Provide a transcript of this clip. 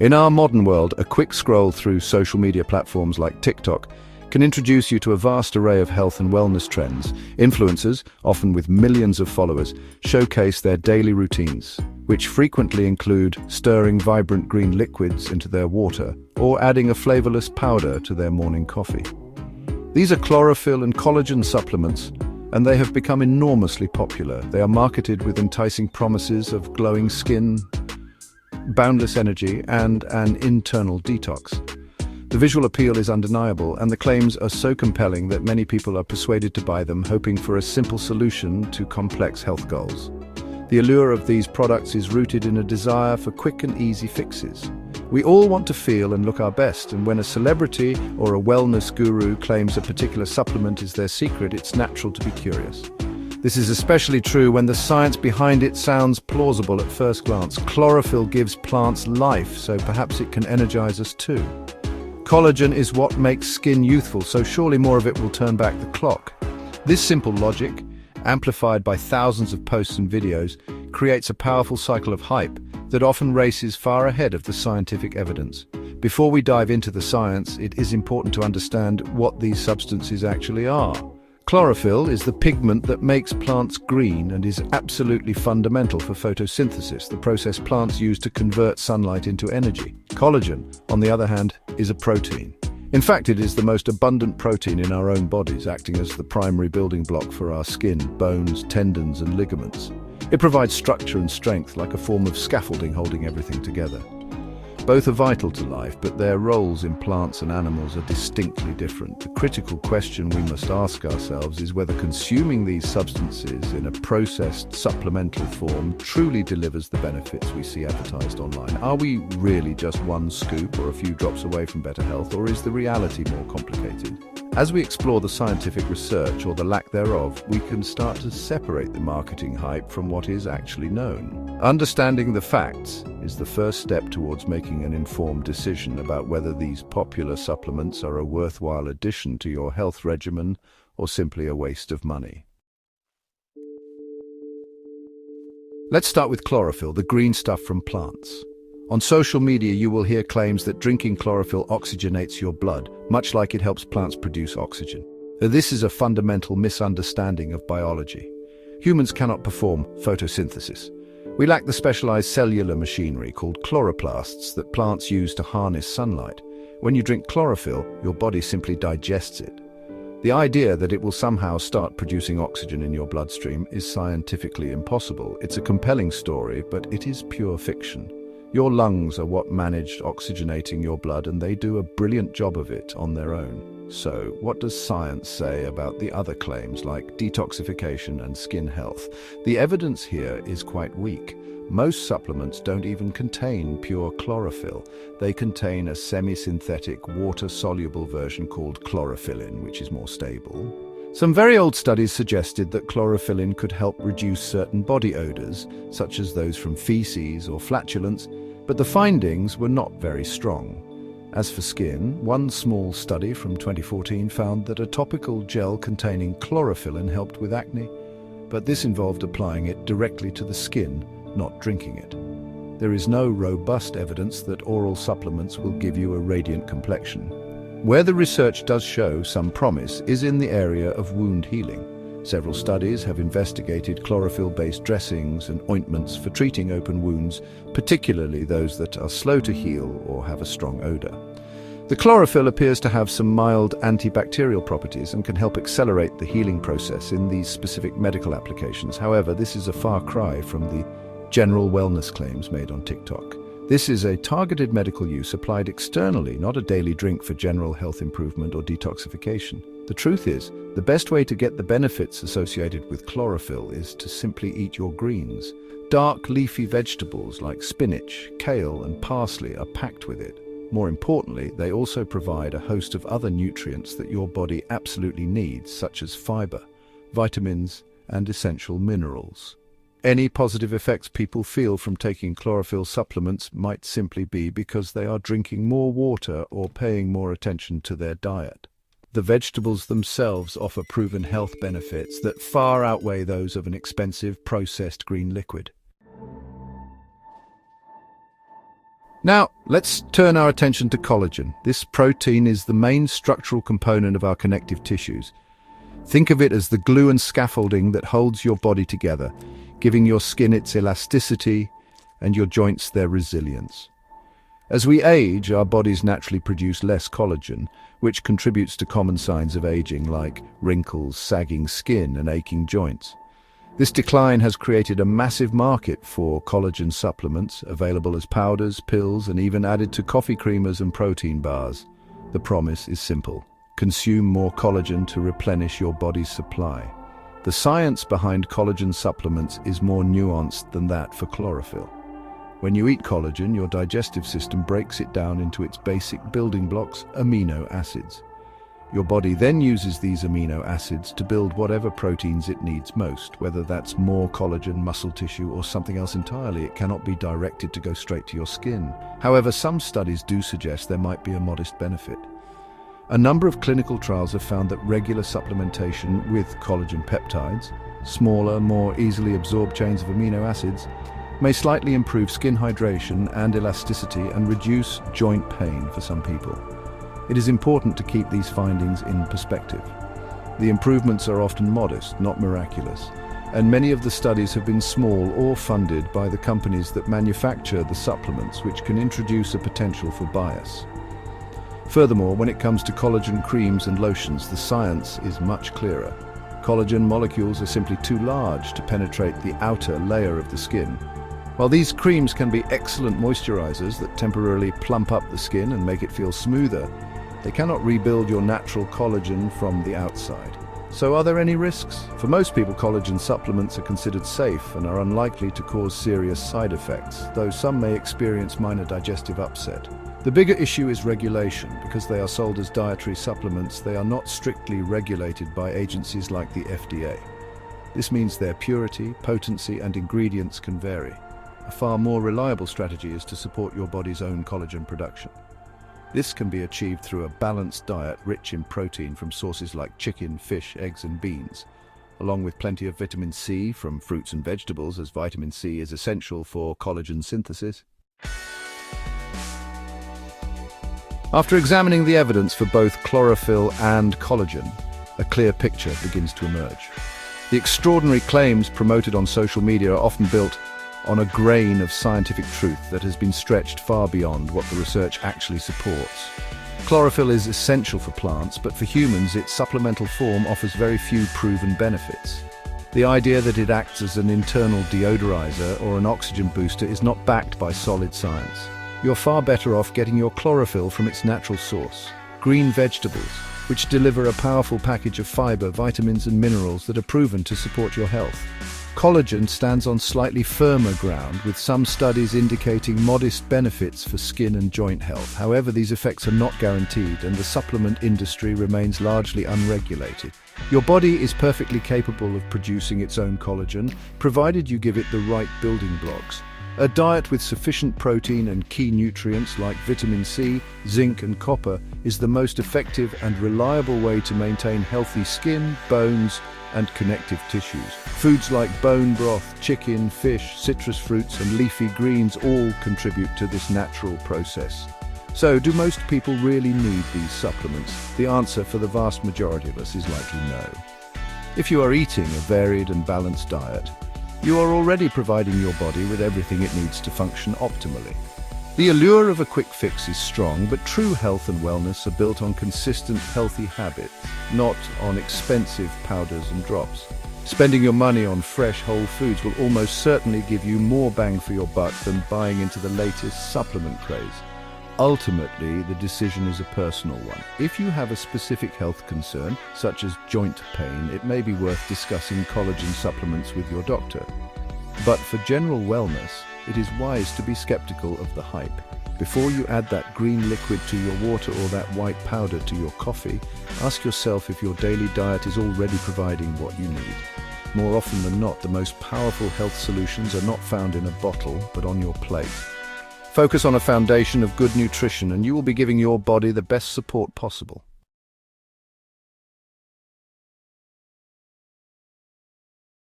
In our modern world, a quick scroll through social media platforms like TikTok can introduce you to a vast array of health and wellness trends. Influencers, often with millions of followers, showcase their daily routines, which frequently include stirring vibrant green liquids into their water or adding a flavorless powder to their morning coffee. These are chlorophyll and collagen supplements, and they have become enormously popular. They are marketed with enticing promises of glowing skin, boundless energy, and an internal detox. The visual appeal is undeniable, and the claims are so compelling that many people are persuaded to buy them, hoping for a simple solution to complex health goals. The allure of these products is rooted in a desire for quick and easy fixes. We all want to feel and look our best, and when a celebrity or a wellness guru claims a particular supplement is their secret, it's natural to be curious. This is especially true when the science behind it sounds plausible at first glance. Chlorophyll gives plants life, so perhaps it can energize us too. Collagen is what makes skin youthful, so surely more of it will turn back the clock. This simple logic, amplified by thousands of posts and videos, creates a powerful cycle of hype that often races far ahead of the scientific evidence. Before we dive into the science, it is important to understand what these substances actually are. Chlorophyll is the pigment that makes plants green and is absolutely fundamental for photosynthesis, the process plants use to convert sunlight into energy. Collagen, on the other hand, is a protein. In fact, it is the most abundant protein in our own bodies, acting as the primary building block for our skin, bones, tendons, and ligaments. It provides structure and strength, like a form of scaffolding holding everything together. Both are vital to life, but their roles in plants and animals are distinctly different. The critical question we must ask ourselves is whether consuming these substances in a processed, supplemental form truly delivers the benefits we see advertised online. Are we really just one scoop or a few drops away from better health, or is the reality more complicated? As we explore the scientific research, or the lack thereof, we can start to separate the marketing hype from what is actually known. Understanding the facts is the first step towards making an informed decision about whether these popular supplements are a worthwhile addition to your health regimen or simply a waste of money. Let's start with chlorophyll, the green stuff from plants. On social media, you will hear claims that drinking chlorophyll oxygenates your blood, much like it helps plants produce oxygen. This is a fundamental misunderstanding of biology. Humans cannot perform photosynthesis. We lack the specialized cellular machinery called chloroplasts that plants use to harness sunlight. When you drink chlorophyll, your body simply digests it. The idea that it will somehow start producing oxygen in your bloodstream is scientifically impossible. It's a compelling story, but it is pure fiction. Your lungs are what manage oxygenating your blood, and they do a brilliant job of it on their own. So, what does science say about the other claims like detoxification and skin health? The evidence here is quite weak. Most supplements don't even contain pure chlorophyll. They contain a semi-synthetic, water-soluble version called chlorophyllin, which is more stable. Some very old studies suggested that chlorophyllin could help reduce certain body odors, such as those from feces or flatulence, but the findings were not very strong. As for skin, one small study from 2014 found that a topical gel containing chlorophyllin helped with acne, but this involved applying it directly to the skin, not drinking it. There is no robust evidence that oral supplements will give you a radiant complexion. Where the research does show some promise is in the area of wound healing. Several studies have investigated chlorophyll-based dressings and ointments for treating open wounds, particularly those that are slow to heal or have a strong odor. The chlorophyll appears to have some mild antibacterial properties and can help accelerate the healing process in these specific medical applications. However, this is a far cry from the general wellness claims made on TikTok. This is a targeted medical use applied externally, not a daily drink for general health improvement or detoxification. The truth is, the best way to get the benefits associated with chlorophyll is to simply eat your greens. Dark leafy vegetables like spinach, kale, and parsley are packed with it. More importantly, they also provide a host of other nutrients that your body absolutely needs, such as fiber, vitamins, and essential minerals. Any positive effects people feel from taking chlorophyll supplements might simply be because they are drinking more water or paying more attention to their diet. The vegetables themselves offer proven health benefits that far outweigh those of an expensive processed green liquid. Now, Let's turn our attention to collagen. This protein is the main structural component of our connective tissues. Think of it as the glue and scaffolding that holds your body together, giving your skin its elasticity and your joints their resilience. As we age, our bodies naturally produce less collagen, which contributes to common signs of aging like wrinkles, sagging skin, and aching joints. This decline has created a massive market for collagen supplements, available as powders, pills, and even added to coffee creamers and protein bars. The promise is simple: consume more collagen to replenish your body's supply. The science behind collagen supplements is more nuanced than that for chlorophyll. When you eat collagen, your digestive system breaks it down into its basic building blocks, amino acids. Your body then uses these amino acids to build whatever proteins it needs most, whether that's more collagen, muscle tissue, or something else entirely. It cannot be directed to go straight to your skin. However, some studies do suggest there might be a modest benefit. A number of clinical trials have found that regular supplementation with collagen peptides, smaller, more easily absorbed chains of amino acids, may slightly improve skin hydration and elasticity and reduce joint pain for some people. It is important to keep these findings in perspective. The improvements are often modest, not miraculous, and many of the studies have been small or funded by the companies that manufacture the supplements, which can introduce a potential for bias. Furthermore, when it comes to collagen creams and lotions, the science is much clearer. Collagen molecules are simply too large to penetrate the outer layer of the skin. While these creams can be excellent moisturizers that temporarily plump up the skin and make it feel smoother, they cannot rebuild your natural collagen from the outside. So are there any risks? For most people, collagen supplements are considered safe and are unlikely to cause serious side effects, though some may experience minor digestive upset. The bigger issue is regulation. Because they are sold as dietary supplements, they are not strictly regulated by agencies like the FDA. This means their purity, potency, and ingredients can vary. A far more reliable strategy is to support your body's own collagen production. This can be achieved through a balanced diet rich in protein from sources like chicken, fish, eggs, and beans, along with plenty of vitamin C from fruits and vegetables, as vitamin C is essential for collagen synthesis. After examining the evidence for both chlorophyll and collagen, a clear picture begins to emerge. The extraordinary claims promoted on social media are often built on a grain of scientific truth that has been stretched far beyond what the research actually supports. Chlorophyll is essential for plants, but for humans its supplemental form offers very few proven benefits. The idea that it acts as an internal deodorizer or an oxygen booster is not backed by solid science. You're far better off getting your chlorophyll from its natural source, green vegetables, which deliver a powerful package of fiber, vitamins, and minerals that are proven to support your health. Collagen stands on slightly firmer ground, with some studies indicating modest benefits for skin and joint health. However, these effects are not guaranteed, and the supplement industry remains largely unregulated. Your body is perfectly capable of producing its own collagen, provided you give it the right building blocks. A diet with sufficient protein and key nutrients like vitamin C, zinc, and copper is the most effective and reliable way to maintain healthy skin, bones, and connective tissues. Foods like bone broth, chicken, fish, citrus fruits, and leafy greens all contribute to this natural process. So, do most people really need these supplements? The answer for the vast majority of us is likely no. If you are eating a varied and balanced diet, you are already providing your body with everything it needs to function optimally. The allure of a quick fix is strong, but true health and wellness are built on consistent, healthy habits, not on expensive powders and drops. Spending your money on fresh, whole foods will almost certainly give you more bang for your buck than buying into the latest supplement craze. Ultimately, the decision is a personal one. If you have a specific health concern, such as joint pain, it may be worth discussing collagen supplements with your doctor. But for general wellness, it is wise to be skeptical of the hype. Before you add that green liquid to your water or that white powder to your coffee, ask yourself if your daily diet is already providing what you need. More often than not, the most powerful health solutions are not found in a bottle, but on your plate. Focus on a foundation of good nutrition and you will be giving your body the best support possible.